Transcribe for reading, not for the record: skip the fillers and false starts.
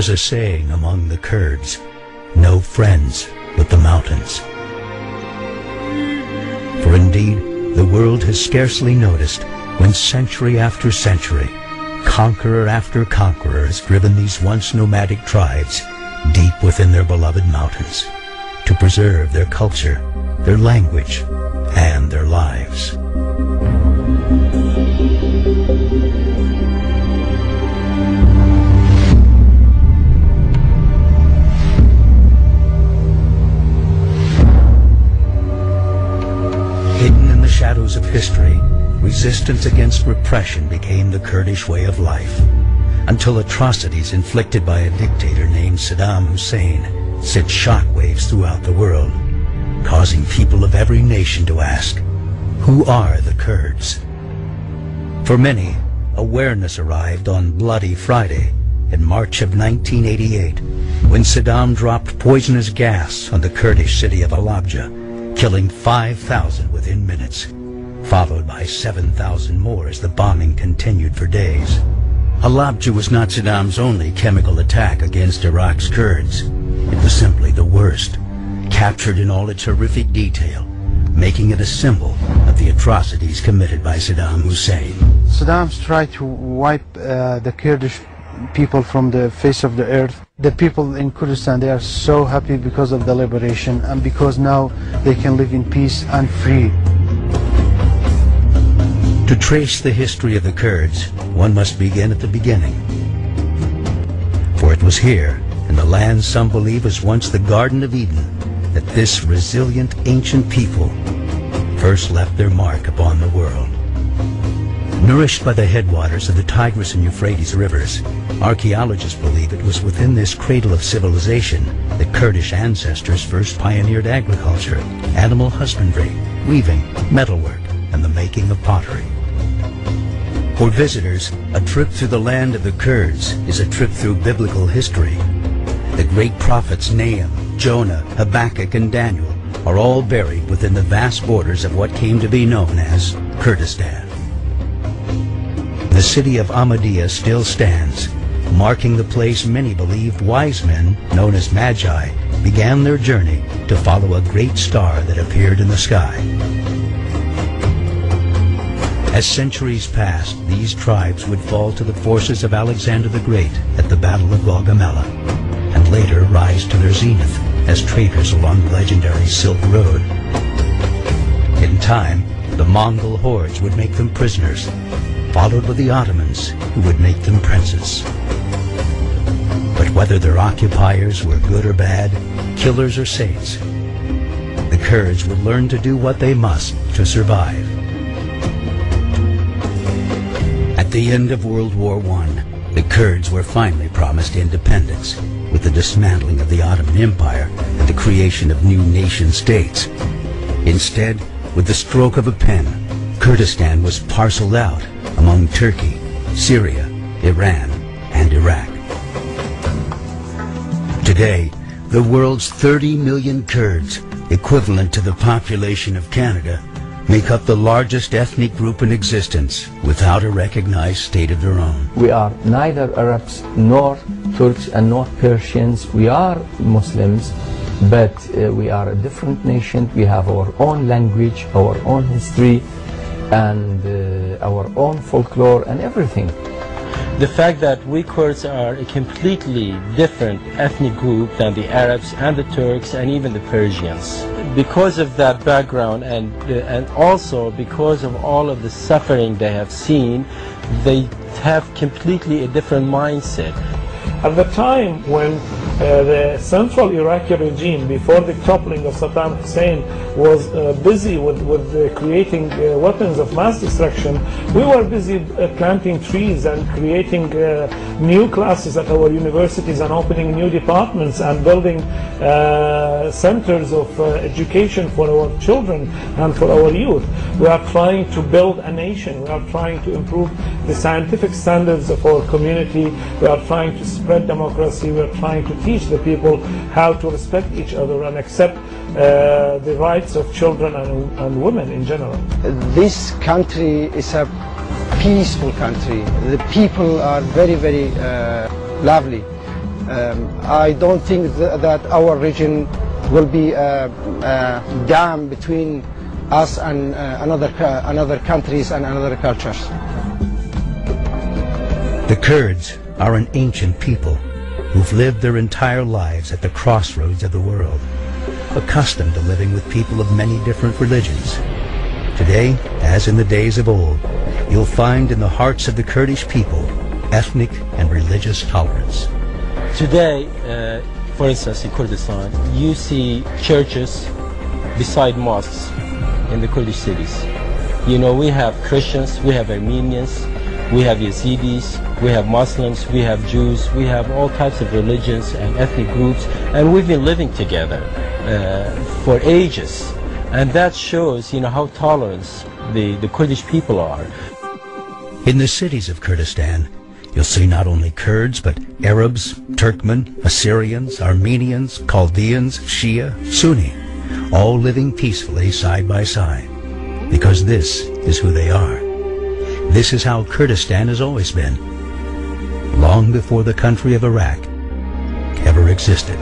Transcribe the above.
is a saying among the Kurds, no friends but the mountains. For indeed, the world has scarcely noticed when century after century, conqueror after conqueror has driven these once nomadic tribes deep within their beloved mountains to preserve their culture, their language, and their lives. Hidden in the shadows of history, resistance against repression became the Kurdish way of life, until atrocities inflicted by a dictator named Saddam Hussein sent shockwaves throughout the world, causing people of every nation to ask, who are the Kurds? For many, awareness arrived on Bloody Friday in March of 1988, when Saddam dropped poisonous gas on the Kurdish city of Halabja, killing 5,000 within minutes, followed by 7,000 more as the bombing continued for days. Halabja was not Saddam's only chemical attack against Iraq's Kurds. It was simply the worst, captured in all its horrific detail, making it a symbol of the atrocities committed by Saddam Hussein. Saddam's tried to wipe the Kurdish people from the face of the earth. The people in Kurdistan, they are so happy because of the liberation and because now they can live in peace and free. To trace the history of the Kurds, one must begin at the beginning. For it was here, in the land some believe was once the Garden of Eden, that this resilient ancient people first left their mark upon the world. Nourished by the headwaters of the Tigris and Euphrates rivers, archaeologists believe it was within this cradle of civilization that Kurdish ancestors first pioneered agriculture, animal husbandry, weaving, metalwork, and the making of pottery. For visitors, a trip through the land of the Kurds is a trip through biblical history. The great prophets Nahum, Jonah, Habakkuk, and Daniel are all buried within the vast borders of what came to be known as Kurdistan. The city of Ahmadiyya still stands, marking the place many believed wise men, known as Magi, began their journey to follow a great star that appeared in the sky. As centuries passed, these tribes would fall to the forces of Alexander the Great at the Battle of Gaugamela, and later rise to their zenith as traders along the legendary Silk Road. In time, the Mongol hordes would make them prisoners, followed by the Ottomans, who would make them princes. But whether their occupiers were good or bad, killers or saints, the Kurds would learn to do what they must to survive. At the end of World War I, the Kurds were finally promised independence, with the dismantling of the Ottoman Empire and the creation of new nation-states. Instead, with the stroke of a pen, Kurdistan was parceled out among Turkey, Syria, Iran, and Iraq. Today, the world's 30 million Kurds, equivalent to the population of Canada, make up the largest ethnic group in existence without a recognized state of their own. We are neither Arabs nor Turks and nor Persians. We are Muslims, but we are a different nation. We have our own language, our own history, and our own folklore and everything. The fact that we Kurds are a completely different ethnic group than the Arabs and the Turks and even the Persians. Because of that background and also because of all of the suffering they have seen, they have completely a different mindset. At the time when the central Iraqi regime, before the toppling of Saddam Hussein, was busy with creating weapons of mass destruction, we were busy planting trees and creating new classes at our universities and opening new departments and building centers of education for our children and for our youth. We are trying to build a nation. We are trying to improve the scientific standards of our community. We are trying to spread democracy. We are trying to teach the people how to respect each other and accept the rights of children and women in general. This country is a peaceful country. The people are very, very lovely. I don't think that our region will be a dam between us and another countries and another cultures. The Kurds are an ancient people who've lived their entire lives at the crossroads of the world, accustomed to living with people of many different religions. Today, as in the days of old, you'll find in the hearts of the Kurdish people ethnic and religious tolerance. Today, for instance, in Kurdistan, you see churches beside mosques in the Kurdish cities. You know, we have Christians, we have Armenians, we have Yazidis, we have Muslims, we have Jews, we have all types of religions and ethnic groups, and we've been living together for ages. And that shows, you know, how tolerant the Kurdish people are. In the cities of Kurdistan, you'll see not only Kurds, but Arabs, Turkmen, Assyrians, Armenians, Chaldeans, Shia, Sunni, all living peacefully side by side, because this is who they are. This is how Kurdistan has always been, long before the country of Iraq ever existed.